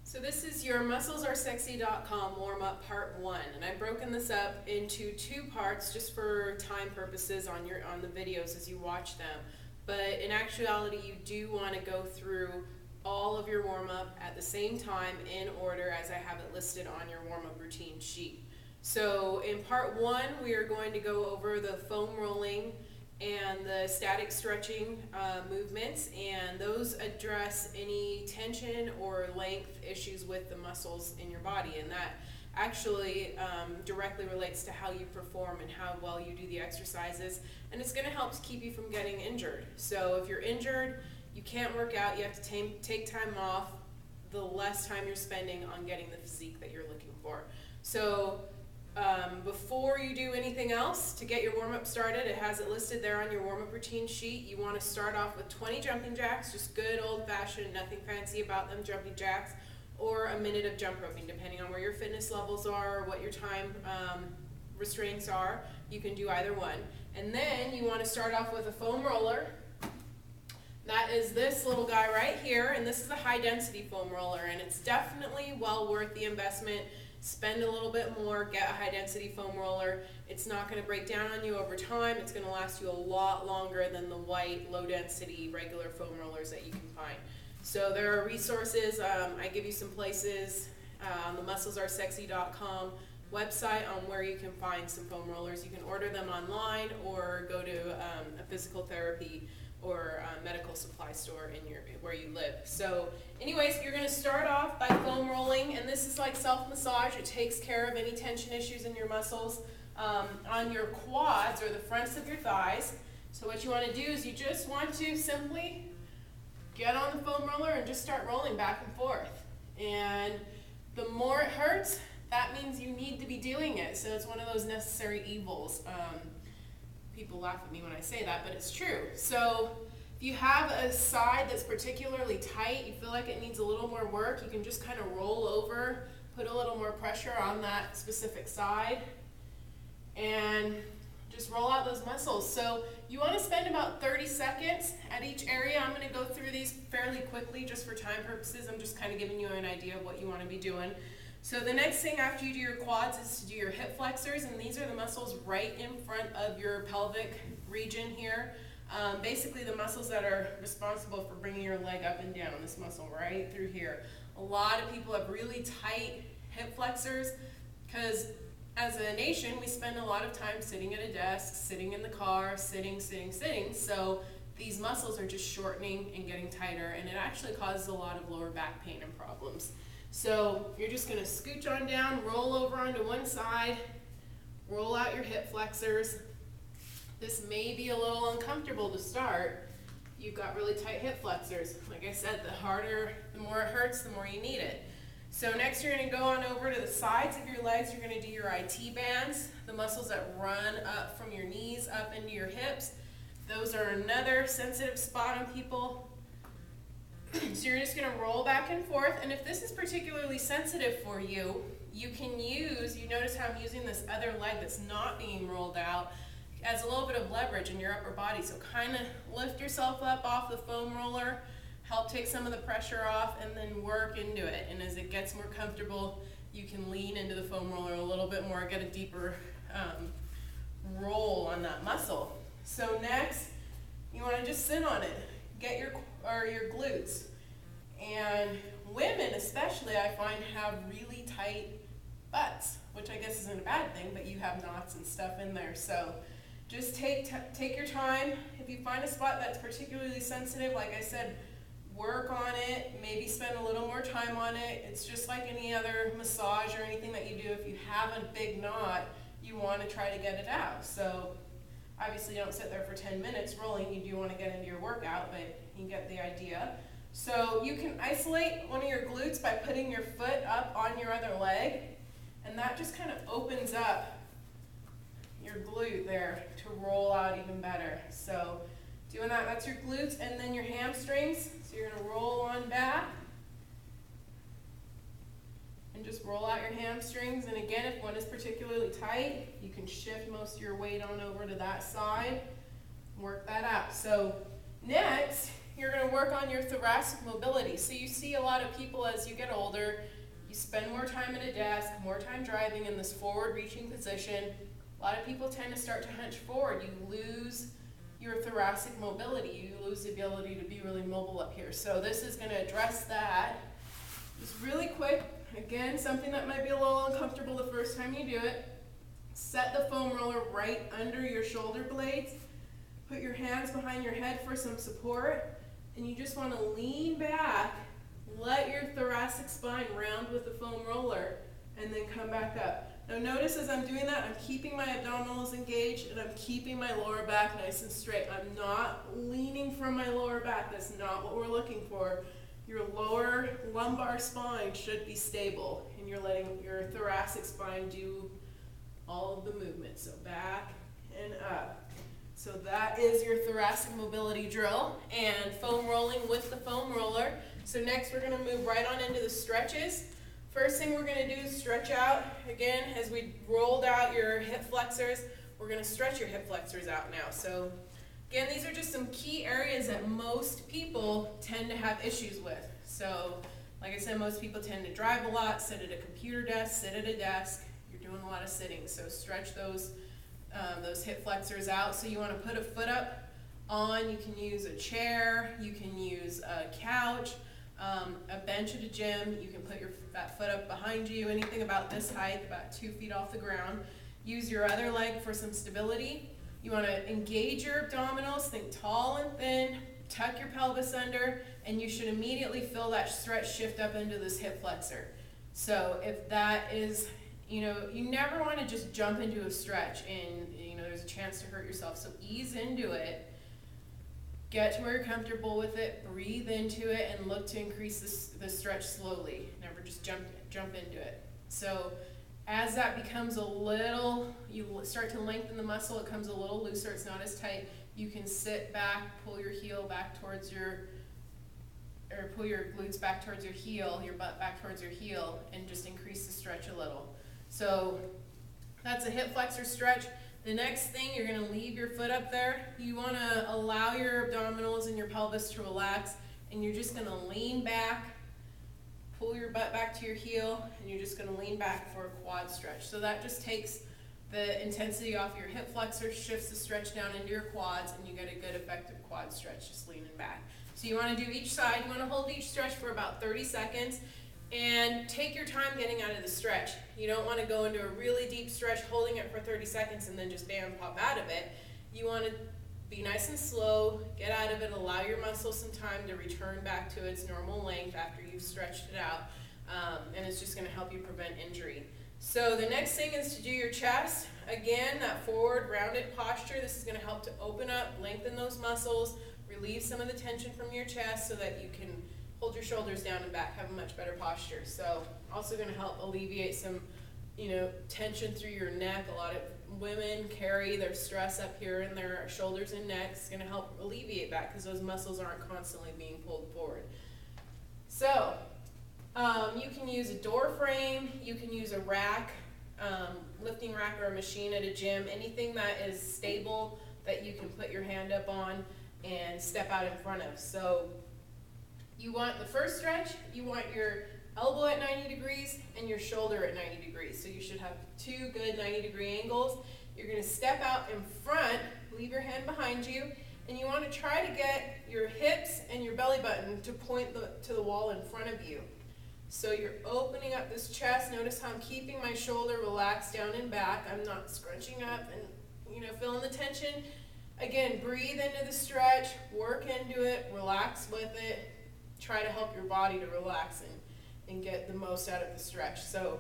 So this is your musclesaresexy.com warm-up part 1, and I've broken this up into 2 parts just for time purposes on the videos as you watch them. But in actuality, you do want to go through all of your warm-up at the same time in order as I have it listed on your warm-up routine sheet. So in part 1, we are going to go over the foam rolling and the static stretching movements, and those address any tension or length issues with the muscles in your body, and that actually directly relates to how you perform and how well you do the exercises, and it's going to help to keep you from getting injured. So if you're injured, you can't work out, you have to take time off, the less time you're spending on getting the physique that you're looking for. So before you do anything else, to get your warm-up started, it has it listed there on your warm-up routine sheet. You want to start off with 20 jumping jacks, just good old-fashioned, nothing fancy about them jumping jacks, or a minute of jump roping, depending on where your fitness levels are, what your time restraints are. You can do either one. And then you want to start off with a foam roller. That is this little guy right here, and this is a high-density foam roller, and it's definitely well worth the investment. Spend a little bit more, get a high-density foam roller. It's not going to break down on you over time. It's going to last you a lot longer than the white, low-density, regular foam rollers that you can find. So there are resources. I give you some places on the musclesaresexy.com website on where you can find some foam rollers. You can order them online or go to a physical therapy or medical supply store in where you live. So anyways, you're going to start off by foam rolling, and this is like self-massage. It takes care of any tension issues in your muscles on your quads or the fronts of your thighs. So what you want to do is you just want to simply get on the foam roller and just start rolling back and forth. And the more it hurts, that means you need to be doing it. So it's one of those necessary evils. People laugh at me when I say that, but it's true. So if you have a side that's particularly tight, you feel like it needs a little more work, you can just kind of roll over, put a little more pressure on that specific side, and just roll out those muscles. So you want to spend about 30 seconds at each area. I'm going to go through these fairly quickly just for time purposes. I'm just kind of giving you an idea of what you want to be doing. So the next thing after you do your quads is to do your hip flexors, and these are the muscles right in front of your pelvic region here. Basically the muscles that are responsible for bringing your leg up and down, this muscle right through here. A lot of people have really tight hip flexors because as a nation we spend a lot of time sitting at a desk, sitting in the car, sitting. So these muscles are just shortening and getting tighter, and it actually causes a lot of lower back pain and problems. So you're just going to scooch on down, roll over onto one side, roll out your hip flexors. This may be a little uncomfortable to start. You've got really tight hip flexors. Like I said, the more it hurts, the more you need it. So next you're going to go on over to the sides of your legs. You're going to do your IT bands, the muscles that run up from your knees up into your hips. Those are another sensitive spot on people. So you're just going to roll back and forth, and if this is particularly sensitive for you, you can use, you notice how I'm using this other leg that's not being rolled out as a little bit of leverage in your upper body. So kind of lift yourself up off the foam roller, help take some of the pressure off, and then work into it. And as it gets more comfortable, you can lean into the foam roller a little bit more, get a deeper roll on that muscle. So next, you want to just sit on it. Get your glutes. And women especially, I find, have really tight butts, which I guess isn't a bad thing, but you have knots and stuff in there. So just take your time. If you find a spot that's particularly sensitive, like I said, work on it, maybe spend a little more time on it. It's just like any other massage or anything that you do. If you have a big knot, you want to try to get it out. So obviously you don't sit there for 10 minutes rolling. You do want to get into your workout, but you get the idea. So you can isolate one of your glutes by putting your foot up on your other leg, and that just kind of opens up your glute there to roll out even better. So doing that, that's your glutes, and then your hamstrings. So you're going to roll on back and just roll out your hamstrings. And again, if one is particularly tight, you can shift most of your weight on over to that side and work that out. So next, you're going to work on your thoracic mobility. So you see a lot of people as you get older, you spend more time at a desk, more time driving in this forward-reaching position. A lot of people tend to start to hunch forward. You lose your thoracic mobility. You lose the ability to be really mobile up here. So this is going to address that. Just really quick, again, something that might be a little uncomfortable the first time you do it. Set the foam roller right under your shoulder blades. Put your hands behind your head for some support. And you just want to lean back. Let your thoracic spine round with the foam roller. And then come back up. Now notice as I'm doing that, I'm keeping my abdominals engaged and I'm keeping my lower back nice and straight. I'm not leaning from my lower back. That's not what we're looking for. Your lower lumbar spine should be stable and you're letting your thoracic spine do all of the movement. So back and up. So that is your thoracic mobility drill and foam rolling with the foam roller. So next we're going to move right on into the stretches. First thing we're going to do is stretch out. Again, as we rolled out your hip flexors, we're going to stretch your hip flexors out now. So again, these are just some key areas that most people tend to have issues with. So like I said, most people tend to drive a lot, sit at a computer desk, sit at a desk. You're doing a lot of sitting. So stretch those hip flexors out. So you want to put a foot up on. You can use a chair. You can use a couch. A bench at a gym, you can put that foot up behind you, anything about this height, about 2 feet off the ground. Use your other leg for some stability. You want to engage your abdominals, think tall and thin, tuck your pelvis under, and you should immediately feel that stretch shift up into this hip flexor. So if that is, you never want to just jump into a stretch and, there's a chance to hurt yourself. So ease into it. Get to where you're comfortable with it, breathe into it, and look to increase the stretch slowly. Never just jump into it. So as that becomes a little, you start to lengthen the muscle, it comes a little looser, it's not as tight, you can sit back, pull your heel back towards pull your glutes back towards your heel, your butt back towards your heel, and just increase the stretch a little. So that's a hip flexor stretch. The next thing, you're going to leave your foot up there. You want to allow your abdominals and your pelvis to relax, and you're just going to lean back, pull your butt back to your heel, and you're just going to lean back for a quad stretch. So that just takes the intensity off your hip flexor, shifts the stretch down into your quads, and you get a good effective quad stretch just leaning back. So you want to do each side. You want to hold each stretch for about 30 seconds. And take your time getting out of the stretch. You don't want to go into a really deep stretch, holding it for 30 seconds and then just bam, pop out of it. You want to be nice and slow, get out of it, allow your muscles some time to return back to its normal length after you've stretched it out. And it's just going to help you prevent injury. So the next thing is to do your chest. Again, that forward rounded posture. This is going to help to open up, lengthen those muscles, relieve some of the tension from your chest so that you can hold your shoulders down and back, have a much better posture. So also going to help alleviate some, tension through your neck. A lot of women carry their stress up here in their shoulders and neck. It's going to help alleviate that because those muscles aren't constantly being pulled forward. So you can use a door frame, you can use a rack, lifting rack or a machine at a gym, anything that is stable that you can put your hand up on and step out in front of. So you want the first stretch, you want your elbow at 90 degrees and your shoulder at 90 degrees. So you should have two good 90-degree angles. You're going to step out in front, leave your hand behind you, and you want to try to get your hips and your belly button to point to the wall in front of you. So you're opening up this chest. Notice how I'm keeping my shoulder relaxed down and back. I'm not scrunching up and feeling the tension. Again, breathe into the stretch, work into it, relax with it. Try to help your body to relax and get the most out of the stretch. So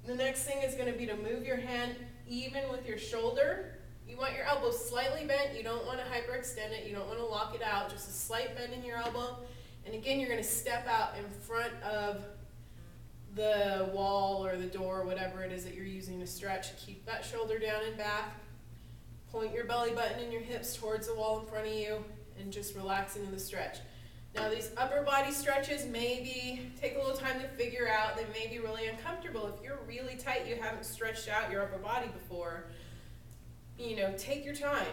the next thing is going to be to move your hand even with your shoulder. You want your elbow slightly bent. You don't want to hyperextend it. You don't want to lock it out. Just a slight bend in your elbow. And again, you're going to step out in front of the wall or the door, whatever it is that you're using to stretch. Keep that shoulder down and back. Point your belly button and your hips towards the wall in front of you and just relax into the stretch. Now these upper body stretches take a little time to figure out. They may be really uncomfortable. If you're really tight, you haven't stretched out your upper body before, take your time.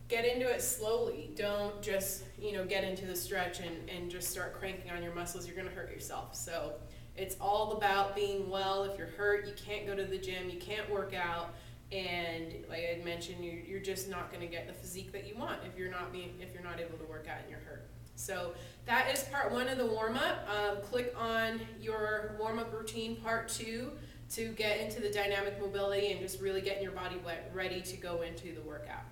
get into it slowly. Don't just, get into the stretch and just start cranking on your muscles. You're going to hurt yourself. So it's all about being well. If you're hurt, you can't go to the gym, you can't work out, and like I mentioned, you're just not going to get the physique that you want if you're not able to work out and you're hurt. So that is part 1 of the warm-up. Click on your warm-up routine part 2 to get into the dynamic mobility and just really getting your body ready to go into the workout.